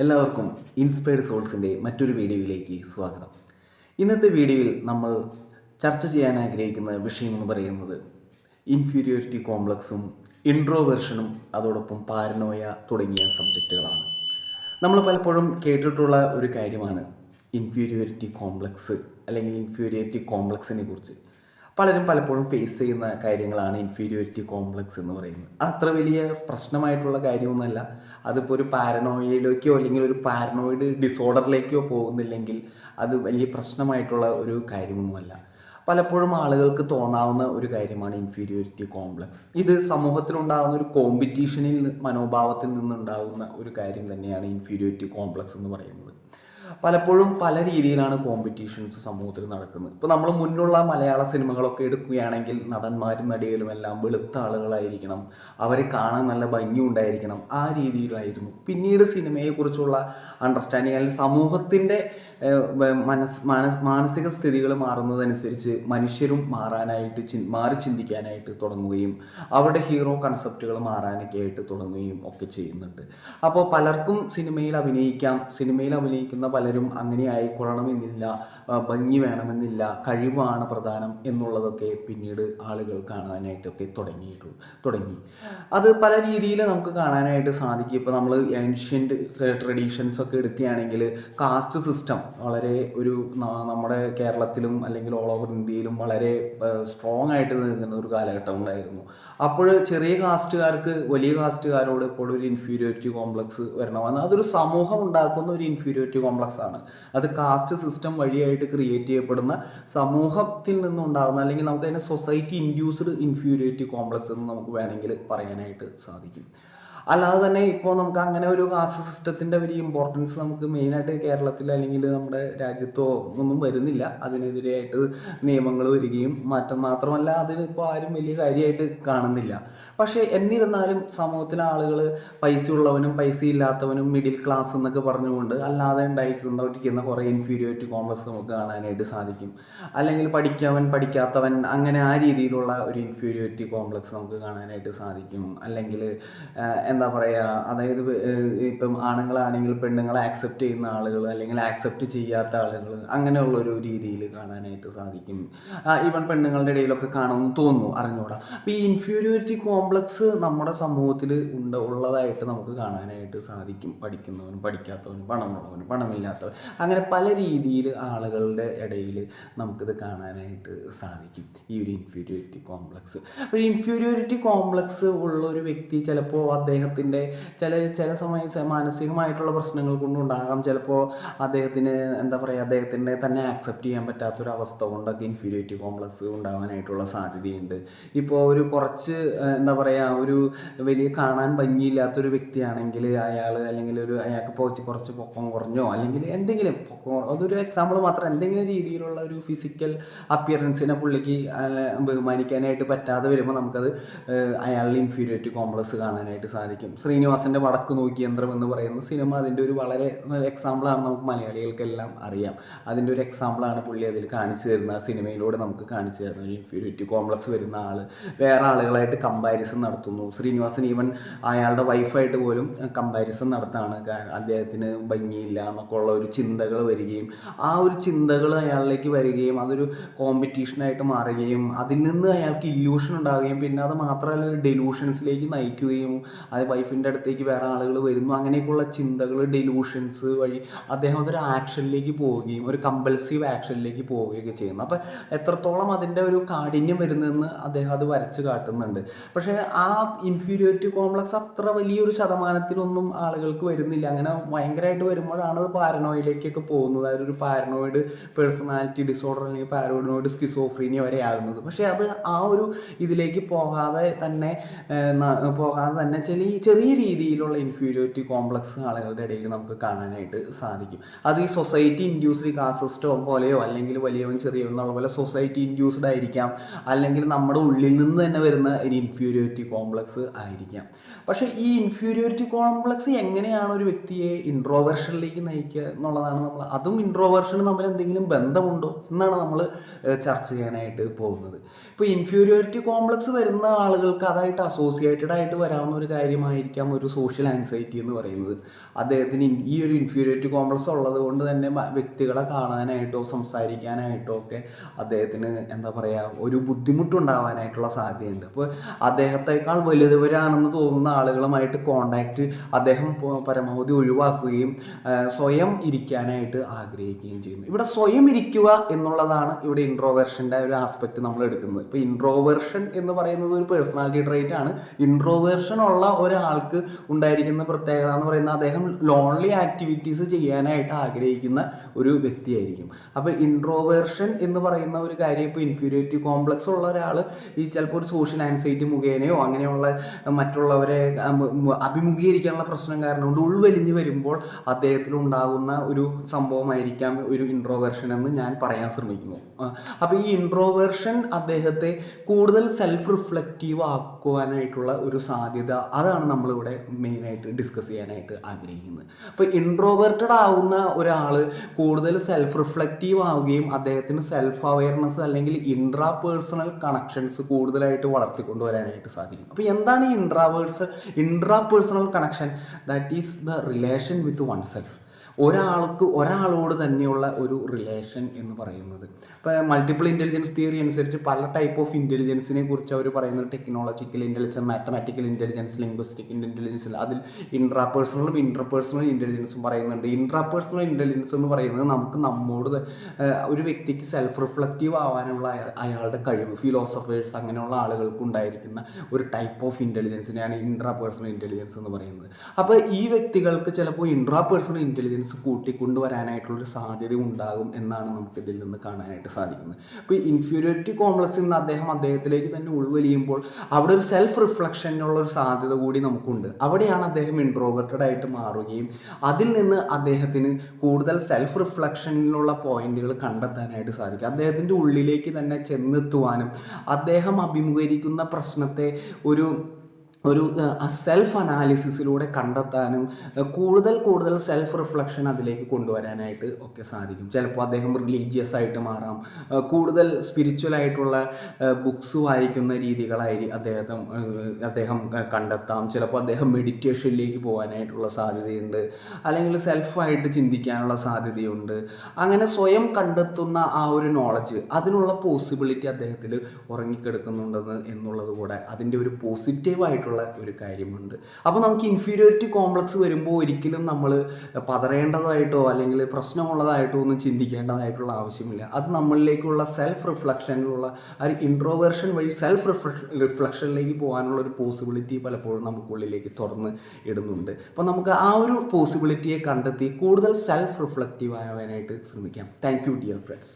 എല്ലാവർക്കും ഇൻസ്പയർഡ് സോൾസിൻ്റെ മറ്റൊരു വീഡിയോയിലേക്ക് സ്വാഗതം. ഇന്നത്തെ വീഡിയോയിൽ നമ്മൾ ചർച്ച ചെയ്യാൻ ആഗ്രഹിക്കുന്ന വിഷയം എന്ന് പറയുന്നത് ഇൻഫീരിയോറിറ്റി കോംപ്ലക്സും ഇൻട്രോവേർഷനും അതോടൊപ്പം പാരനോയ തുടങ്ങിയ സബ്ജക്റ്റുകളാണ്. നമ്മൾ പലപ്പോഴും കേട്ടിട്ടുള്ള ഒരു കാര്യമാണ് ഇൻഫീരിയോറിറ്റി കോംപ്ലക്സ് അല്ലെങ്കിൽ ഇൻഫീരിയോറിറ്റി കോംപ്ലക്സിനെ കുറിച്ച്. പലരും പലപ്പോഴും ഫേസ് ചെയ്യുന്ന കാര്യങ്ങളാണ് ഇൻഫീരിയോറിറ്റി കോംപ്ലക്സ് എന്ന് പറയുന്നത്. അത്ര വലിയ പ്രശ്നമായിട്ടുള്ള കാര്യമൊന്നുമല്ല. അതിപ്പോൾ ഒരു പാരനോയിലേക്കോ അല്ലെങ്കിൽ ഒരു പാരനോയിഡ് ഡിസോർഡറിലേക്കോ പോകുന്നില്ലെങ്കിൽ അത് വലിയ പ്രശ്നമായിട്ടുള്ള ഒരു കാര്യമൊന്നുമല്ല. പലപ്പോഴും ആളുകൾക്ക് തോന്നാവുന്ന ഒരു കാര്യമാണ് ഇൻഫീരിയോറിറ്റി കോംപ്ലക്സ്. ഇത് സമൂഹത്തിലുണ്ടാകുന്ന ഒരു കോമ്പറ്റീഷനിൽ മനോഭാവത്തിൽ നിന്നുണ്ടാകുന്ന ഒരു കാര്യം തന്നെയാണ് ഇൻഫീരിയോറിറ്റി കോംപ്ലക്സ് എന്ന് പറയുന്നത്. പലപ്പോഴും പല രീതിയിലാണ് കോമ്പറ്റീഷൻസ് സമൂഹത്തിൽ നടക്കുന്നത്. ഇപ്പോൾ നമ്മൾ മുന്നിലുള്ള മലയാള സിനിമകളൊക്കെ എടുക്കുകയാണെങ്കിൽ നടന്മാരും നടികളും എല്ലാം വെളുത്ത ആളുകളായിരിക്കണം, അവരെ കാണാൻ നല്ല ഭംഗി ഉണ്ടായിരിക്കണം, ആ രീതിയിലായിരുന്നു. പിന്നീട് സിനിമയെക്കുറിച്ചുള്ള അണ്ടർസ്റ്റാൻഡിങ് അല്ലെങ്കിൽ സമൂഹത്തിൻ്റെ മാനസിക സ്ഥിതികൾ മാറുന്നതനുസരിച്ച് മനുഷ്യരും മാറി ചിന്തിക്കാനായിട്ട് തുടങ്ങുകയും അവരുടെ ഹീറോ കൺസെപ്റ്റുകൾ മാറാനൊക്കെ ആയിട്ട് തുടങ്ങുകയും ഒക്കെ ചെയ്യുന്നുണ്ട്. അപ്പോൾ പലർക്കും സിനിമയിൽ അഭിനയിക്കുന്ന പലരും അങ്ങനെ ആയിക്കൊള്ളണമെന്നില്ല, ഭംഗി വേണമെന്നില്ല, കഴിവാണ് പ്രധാനം എന്നുള്ളതൊക്കെ പിന്നീട് ആളുകൾ കാണാനായിട്ടൊക്കെ തുടങ്ങി. അത് പല രീതിയിൽ നമുക്ക് കാണാനായിട്ട് സാധിക്കും. ഇപ്പോൾ നമ്മൾ ഏൻഷ്യൻ്റ് ട്രഡീഷൻസ് ഒക്കെ എടുക്കുകയാണെങ്കിൽ കാസ്റ്റ് സിസ്റ്റം വളരെ നമ്മുടെ കേരളത്തിലും അല്ലെങ്കിൽ ഓൾ ഓവർ ഇന്ത്യയിലും വളരെ സ്ട്രോങ് ആയിട്ട് നിൽക്കുന്ന ഒരു കാലഘട്ടം ഉണ്ടായിരുന്നു. അപ്പോൾ ചെറിയ കാസ്റ്റുകാർക്ക് വലിയ കാസ്റ്റുകാരോട് ഇപ്പോൾ ഒരു ഇൻഫീരിയോറിറ്റി കോംപ്ലക്സ് വരണമെന്ന് അതൊരു സമൂഹം ഉണ്ടാക്കുന്ന ഒരു ഇൻഫീരിയോറിറ്റി കോംപ്ലക്സ് ആണ്. അത് കാസ്റ്റ് സിസ്റ്റം വഴിയായിട്ട് ക്രിയേറ്റ് ചെയ്യപ്പെടുന്ന സമൂഹത്തിൽ നിന്നുണ്ടാകുന്ന അല്ലെങ്കിൽ നമുക്ക് അതിനെ സൊസൈറ്റി ഇൻഡ്യൂസ്ഡ് ഇൻഫീരിയോറിറ്റി കോംപ്ലക്സ് എന്ന് നമുക്ക് വേണമെങ്കിൽ പറയാനായിട്ട് സാധിക്കും. അല്ലാതെ തന്നെ ഇപ്പോൾ നമുക്ക് അങ്ങനെ ഒരു കാസ്റ്റ് സിസ്റ്റത്തിൻ്റെ ഒരു ഇമ്പോർട്ടൻസ് നമുക്ക് മെയിനായിട്ട് കേരളത്തിൽ അല്ലെങ്കിൽ നമ്മുടെ രാജ്യത്തോ ഒന്നും വരുന്നില്ല. അതിനെതിരെയായിട്ട് നിയമങ്ങൾ വരികയും മാത്രമല്ല അതിനിപ്പോൾ ആരും വലിയ കാര്യമായിട്ട് കാണുന്നില്ല. പക്ഷേ എന്നിരുന്നാലും സമൂഹത്തിലെ ആളുകൾ പൈസ ഇല്ലാത്തവനും മിഡിൽ ക്ലാസ് എന്നൊക്കെ പറഞ്ഞുകൊണ്ട് അല്ലാതെ ഉണ്ടായിട്ടുണ്ടായിരിക്കുന്ന കുറേ ഇൻഫീരിയോറിറ്റി കോംപ്ലക്സ് നമുക്ക് കാണാനായിട്ട് സാധിക്കും. അല്ലെങ്കിൽ പഠിക്കാത്തവൻ അങ്ങനെ ആ രീതിയിലുള്ള ഒരു ഇൻഫീരിയോറിറ്റി കോംപ്ലക്സ് നമുക്ക് കാണാനായിട്ട് സാധിക്കും. അല്ലെങ്കിൽ എന്താ പറയുക, അതായത് ഇപ്പം ആണുങ്ങളാണെങ്കിൽ പെണ്ണുങ്ങളെ ആക്സെപ്റ്റ് ചെയ്യുന്ന ആളുകൾ അല്ലെങ്കിൽ ആക്സെപ്റ്റ് ചെയ്യാത്ത ആളുകൾ അങ്ങനെയുള്ളൊരു രീതിയിൽ കാണാനായിട്ട് സാധിക്കും. ഈവൻ പെണ്ണുങ്ങളുടെ ഇടയിലൊക്കെ കാണുമെന്ന് തോന്നുന്നു, അറിഞ്ഞൂടാ. അപ്പോൾ ഈ ഇൻഫീരിയോറിറ്റി കോംപ്ലക്സ് നമ്മുടെ സമൂഹത്തിൽ ഉള്ളതായിട്ട് നമുക്ക് കാണാനായിട്ട് സാധിക്കും. പഠിക്കുന്നവനും പഠിക്കാത്തവനും പണമുള്ളവനും പണമില്ലാത്തവൻ അങ്ങനെ പല രീതിയിൽ ആളുകളുടെ ഇടയിൽ നമുക്കിത് കാണാനായിട്ട് സാധിക്കും ഈ ഒരു ഇൻഫീരിയോറിറ്റി കോംപ്ലക്സ്. അപ്പോൾ ഇൻഫീരിയോറിറ്റി കോംപ്ലക്സ് ഉള്ള ഒരു വ്യക്തി ചിലപ്പോൾ അദ്ദേഹത്തിൻ്റെ ചില സമയം മാനസികമായിട്ടുള്ള പ്രശ്നങ്ങൾ കൊണ്ടുണ്ടാകാം. ചിലപ്പോൾ അദ്ദേഹത്തിന് എന്താ പറയുക, അദ്ദേഹത്തിൻ്റെ തന്നെ ആക്സെപ്റ്റ് ചെയ്യാൻ പറ്റാത്തൊരവസ്ഥ കൊണ്ടൊക്കെ ഇൻഫീരിയോറിറ്റി കോംപ്ലക്സ് ഉണ്ടാകാനായിട്ടുള്ള സാധ്യതയുണ്ട്. ഇപ്പോൾ ഒരു കുറച്ച് എന്താ പറയുക, ഒരു വലിയ കാണാൻ ഭംഗിയില്ലാത്തൊരു വ്യക്തിയാണെങ്കിൽ അല്ലെങ്കിൽ അയാൾക്ക് കുറച്ച് പൊക്കം കുറഞ്ഞോ അല്ലെങ്കിൽ എന്തെങ്കിലും അതൊരു എക്സാമ്പിൾ മാത്രം, എന്തെങ്കിലും രീതിയിലുള്ള ഒരു ഫിസിക്കൽ അപ്പിയറൻസിനെ പുള്ളിക്ക് ബഹുമാനിക്കാനായിട്ട് പറ്റാതെ വരുമ്പോൾ നമുക്കത് അയാളുടെ ഇൻഫീരിയോറിറ്റി കോംപ്ലക്സ് കാണാനായിട്ട് സാധിക്കും. ശ്രീനിവാസൻ്റെ വടക്ക് നോക്കി യന്ത്രം എന്ന് പറയുന്ന സിനിമ അതിൻ്റെ ഒരു വളരെ എക്സാമ്പിളാണ്. നമുക്ക് മലയാളികൾക്കെല്ലാം അറിയാം. അതിൻ്റെ ഒരു എക്സാമ്പിളാണ് പുള്ളി അതിൽ കാണിച്ചു തരുന്ന, സിനിമയിലൂടെ നമുക്ക് കാണിച്ചു തരുന്ന ഒരു ഇൻഫീരിയോറിറ്റി കോംപ്ലക്സ് വരുന്ന ആൾ വേറെ ആളുകളായിട്ട് കമ്പാരിസൺ നടത്തുന്നു. ശ്രീനിവാസൻ ഈവൻ അയാളുടെ വൈഫായിട്ട് പോലും കമ്പാരിസൺ നടത്താണ്. അദ്ദേഹത്തിന് ഭംഗിയില്ല എന്നൊക്കെ ഉള്ള ഒരു ചിന്തകൾ വരികയും ആ ഒരു ചിന്തകൾ അയാളിലേക്ക് വരികയും അതൊരു കോമ്പറ്റീഷനായിട്ട് മാറുകയും അതിൽ നിന്ന് അയാൾക്ക് ഇല്യൂഷൻ ഉണ്ടാവുകയും പിന്നെ അത് മാത്രമല്ല ഡെലൂഷൻസിലേക്ക് നയിക്കുകയും അത് വൈഫിൻ്റെ അടുത്തേക്ക് വേറെ ആളുകൾ വരുന്നു, അങ്ങനെയൊക്കെയുള്ള ചിന്തകൾ ഡെലൂഷൻസ് വഴി അദ്ദേഹം അതൊരു ആക്ഷനിലേക്ക് പോവുകയും ഒരു കമ്പൽസീവ് ആക്ഷനിലേക്ക് പോവുകയൊക്കെ ചെയ്യുന്നു. അപ്പം എത്രത്തോളം അതിൻ്റെ ഒരു കാഠിന്യം വരുന്നതെന്ന് അദ്ദേഹം അത് വരച്ച് കാട്ടുന്നുണ്ട്. പക്ഷേ ആ ഇൻഫീരിയോറിറ്റി കോംപ്ലക്സ് അത്ര വലിയൊരു ശതമാനത്തിലൊന്നും ആളുകൾക്ക് വരുന്നില്ല. അങ്ങനെ ഭയങ്കരമായിട്ട് വരുമ്പോഴാണ് അത് പാരനോയിലേക്കൊക്കെ പോകുന്നത്. അതൊരു പാരനോയിഡ് പേഴ്സണാലിറ്റി ഡിസോർഡർ അല്ലെങ്കിൽ പാരനോയിഡ് സ്കിസോഫ്രീനിയ വരെ ആകുന്നത്. പക്ഷേ അത് ആ ഒരു ഇതിലേക്ക് പോകാതെ തന്നെ ചെറിയ രീതിയിലുള്ള ഇൻഫീരിയോറിറ്റി കോംപ്ലക്സ് ആളുകളുടെ ഇടയിൽ നമുക്ക് കാണാനായിട്ട് സാധിക്കും. അത് ഈ സൊസൈറ്റി ഇൻഡ്യൂസ്ഡ് കാസ്റ്റ് സിസ്റ്റം പോലെയോ അല്ലെങ്കിൽ വലിയവൻ ചെറിയവൻ എന്നുള്ള പോലെ സൊസൈറ്റി ഇൻഡ്യൂസ്ഡ് ആയിരിക്കാം, അല്ലെങ്കിൽ നമ്മുടെ ഉള്ളിൽ നിന്ന് തന്നെ വരുന്ന ഒരു ഇൻഫീരിയോറിറ്റി കോംപ്ലക്സ് ആയിരിക്കാം. പക്ഷേ ഈ ഇൻഫീരിയോറിറ്റി കോംപ്ലക്സ് എങ്ങനെയാണ് ഒരു വ്യക്തിയെ ഇൻട്രോവേർഷനിലേക്ക് നയിക്കുക എന്നുള്ളതാണ് അതും ഇൻട്രോവേർഷനും തമ്മിൽ എന്തെങ്കിലും ബന്ധമുണ്ടോ എന്നാണ് നമ്മൾ ചർച്ച ചെയ്യാനായിട്ട് പോകുന്നത്. ഇപ്പോൾ ഇൻഫീരിയോറിറ്റി കോംപ്ലക്സ് വരുന്ന ആളുകൾക്ക് അതായിട്ട് അസോസിയേറ്റഡ് ആയിട്ട് വരാവുന്ന ഒരു കാര്യം കാര്യമായിരിക്കാം ഒരു സോഷ്യൽ ആൻസൈറ്റി എന്ന് പറയുന്നത്. അദ്ദേഹത്തിന് ഈ ഒരു ഇൻഫീരിയോറിറ്റി കോംപ്ലക്സ് ഉള്ളത് കൊണ്ട് തന്നെ വ്യക്തികളെ കാണാനായിട്ടോ സംസാരിക്കാനായിട്ടോ ഒക്കെ അദ്ദേഹത്തിന് എന്താ പറയുക ഒരു ബുദ്ധിമുട്ടുണ്ടാവാനായിട്ടുള്ള സാധ്യതയുണ്ട്. അപ്പോൾ അദ്ദേഹത്തെക്കാൾ വലുതവരാണെന്ന് തോന്നുന്ന ആളുകളുമായിട്ട് കോണ്ടാക്റ്റ് അദ്ദേഹം പരമാവധി ഒഴിവാക്കുകയും സ്വയം ഇരിക്കാനായിട്ട് ആഗ്രഹിക്കുകയും ചെയ്യുന്നു. ഇവിടെ സ്വയം ഇരിക്കുക എന്നുള്ളതാണ് ഇവിടെ ഇൻട്രോവേർഷൻ്റെ ഒരു ആസ്പെക്റ്റ് നമ്മൾ എടുക്കുന്നത്. ഇപ്പോൾ ഇൻട്രോവേർഷൻ എന്ന് പറയുന്നത് ഒരു പേഴ്സണാലിറ്റി ട്രൈറ്റ് ആണ്. ഇൻട്രോവേർഷൻ ഉള്ള ഒരാൾക്ക് ഉണ്ടായിരിക്കുന്ന പ്രത്യേകത എന്ന് പറയുന്നത് അദ്ദേഹം ലോൺലി ആക്ടിവിറ്റീസ് ചെയ്യാനായിട്ട് ആഗ്രഹിക്കുന്ന ഒരു വ്യക്തിയായിരിക്കും. അപ്പോൾ ഇൻട്രോവേർഷൻ എന്ന് പറയുന്ന ഒരു കാര്യം ഇപ്പോൾ ഇൻഫീരിയോറിറ്റി കോംപ്ലക്സ് ഉള്ള ഒരാൾ ഈ ചിലപ്പോൾ ഒരു സോഷ്യൽ ആൻസൈറ്റി മുഖേനയോ അങ്ങനെയുള്ള മറ്റുള്ളവരെ അഭിമുഖീകരിക്കാനുള്ള പ്രശ്നം കാരണം കൊണ്ട് ഉൾവലിഞ്ഞ് വരുമ്പോൾ അദ്ദേഹത്തിൽ ഉണ്ടാകുന്ന ഒരു സംഭവമായിരിക്കാം ഒരു ഇൻട്രോവേർഷൻ എന്ന് ഞാൻ പറയാൻ ശ്രമിക്കുന്നു. അപ്പോൾ ഈ ഇൻട്രോവേർഷൻ അദ്ദേഹത്തെ കൂടുതൽ സെൽഫ് റിഫ്ലക്റ്റീവ് ആക്കുവാനായിട്ടുള്ള ഒരു സാധ്യത അതാണ് നമ്മളിവിടെ മെയിനായിട്ട് ഡിസ്കസ് ചെയ്യാനായിട്ട് ആഗ്രഹിക്കുന്നത്. അപ്പോൾ ഇൻട്രോവേർട്ടഡ് ആവുന്ന ഒരാൾ കൂടുതൽ സെൽഫ് റിഫ്ലക്റ്റീവ് ആവുകയും അദ്ദേഹത്തിന് സെൽഫ് അവയർനെസ് അല്ലെങ്കിൽ ഇൻട്രാ പേഴ്സണൽ കണക്ഷൻസ് കൂടുതലായിട്ട് വളർത്തിക്കൊണ്ടുവരാനായിട്ട് സാധിക്കും. അപ്പോൾ എന്താണ് ഈ intra personal connection? That is the relation with one self. ഒരാളോട് തന്നെയുള്ള ഒരു റിലേഷൻ എന്ന് പറയുന്നത്. ഇപ്പോൾ മൾട്ടിപ്പിൾ ഇൻ്റലിജൻസ് തിയറി അനുസരിച്ച് പല ടൈപ്പ് ഓഫ് ഇൻ്റലിജൻസിനെ കുറിച്ച് അവർ പറയുന്നത് technological intelligence, mathematical intelligence, linguistic intelligence, അതിൽ ഇൻട്രാപേഴ്സണലും ഇൻ്റർപേഴ്സണൽ ഇൻ്റലിജൻസും പറയുന്നുണ്ട്. ഇൻട്രാപേഴ്സണൽ ഇൻ്റലിജൻസ് എന്ന് പറയുന്നത് നമുക്ക് നമ്മോട് ഒരു വ്യക്തിക്ക് സെൽഫ് റിഫ്ലക്റ്റീവ് ആവാനുള്ള അയാളുടെ കഴിവ്, ഫിലോസഫേഴ്സ് അങ്ങനെയുള്ള ആളുകൾക്ക് ഉണ്ടായിരിക്കുന്ന ഒരു ടൈപ്പ് ഓഫ് ഇൻ്റലിജൻസിനെയാണ് ഇൻട്രാപേഴ്സണൽ ഇൻ്റലിജൻസ് എന്ന് പറയുന്നത്. അപ്പോൾ ഈ വ്യക്തികൾക്ക് ചിലപ്പോൾ ഇൻട്രാപേഴ്സണൽ ഇൻ്റലിജൻസ് കൂട്ടിക്കൊണ്ടുവരാനായിട്ടുള്ളൊരു സാധ്യത ഉണ്ടാകും എന്നാണ് നമുക്ക് ഇതിൽ നിന്ന് കാണാനായിട്ട് സാധിക്കുന്നത്. ഇപ്പോൾ ഇൻഫീരിയോറിറ്റി കോംപ്ലക്സിൽ നിന്ന് അദ്ദേഹത്തിലേക്ക് തന്നെ ഉൾവലിയുമ്പോൾ അവിടെ ഒരു സെൽഫ് റിഫ്ലക്ഷനുള്ള ഒരു സാധ്യത കൂടി നമുക്കുണ്ട്. അവിടെയാണ് അദ്ദേഹം ഇൻട്രോവേർട്ടഡ് ആയിട്ട് മാറുകയും അതിൽ നിന്ന് അദ്ദേഹത്തിന് കൂടുതൽ സെൽഫ് റിഫ്ലക്ഷനിലുള്ള പോയിന്റുകൾ കണ്ടെത്താനായിട്ട് സാധിക്കും. അദ്ദേഹത്തിൻ്റെ ഉള്ളിലേക്ക് തന്നെ ചെന്നെത്തുവാനും അദ്ദേഹം അഭിമുഖീകരിക്കുന്ന പ്രശ്നത്തെ ഒരു സെൽഫ് അനാലിസിസിലൂടെ കണ്ടെത്താനും കൂടുതൽ സെൽഫ് റിഫ്ലക്ഷൻ അതിലേക്ക് കൊണ്ടുവരാനായിട്ട് ഒക്കെ സാധിക്കും. ചിലപ്പോൾ അദ്ദേഹം റിലീജിയസ് ആയിട്ട് മാറാം, കൂടുതൽ സ്പിരിച്വൽ ആയിട്ടുള്ള ബുക്സ് വായിക്കുന്ന രീതികളായി അദ്ദേഹം കണ്ടെത്താം. ചിലപ്പോൾ അദ്ദേഹം മെഡിറ്റേഷനിലേക്ക് പോകാനായിട്ടുള്ള സാധ്യതയുണ്ട്, അല്ലെങ്കിൽ സെൽഫായിട്ട് ചിന്തിക്കാനുള്ള സാധ്യതയുണ്ട്. അങ്ങനെ സ്വയം കണ്ടെത്തുന്ന ആ ഒരു നോളജ്, അതിനുള്ള പോസിബിലിറ്റി അദ്ദേഹത്തിൽ ഉറങ്ങിക്കിടക്കുന്നുണ്ടെന്ന് എന്നുള്ളത് കൂടെ അതിൻ്റെ ഒരു പോസിറ്റീവായിട്ടുള്ള ഒരു കാര്യമുണ്ട്. അപ്പോൾ നമുക്ക് ഇൻഫീരിയോറിറ്റി കോംപ്ലക്സ് വരുമ്പോൾ ഒരിക്കലും നമ്മൾ പതറേണ്ടതായിട്ടോ അല്ലെങ്കിൽ പ്രശ്നമുള്ളതായിട്ടോ ഒന്നും ചിന്തിക്കേണ്ടതായിട്ടുള്ള ആവശ്യമില്ല. അത് നമ്മളിലേക്കുള്ള സെൽഫ് റിഫ്ലക്ഷനിലുള്ള ആ ഇൻട്രോവേർഷൻ വഴി സെൽഫ് റിഫ്ലക്ഷനിലേക്ക് പോകാനുള്ള ഒരു പോസിബിലിറ്റി പലപ്പോഴും നമുക്കുള്ളിലേക്ക് തുറന്ന് ഇടുന്നുണ്ട്. അപ്പോൾ നമുക്ക് ആ ഒരു പോസിബിലിറ്റിയെ കണ്ടെത്തി കൂടുതൽ സെൽഫ് റിഫ്ലക്റ്റീവ് ആവാനായിട്ട് ശ്രമിക്കാം. Thank you dear friends.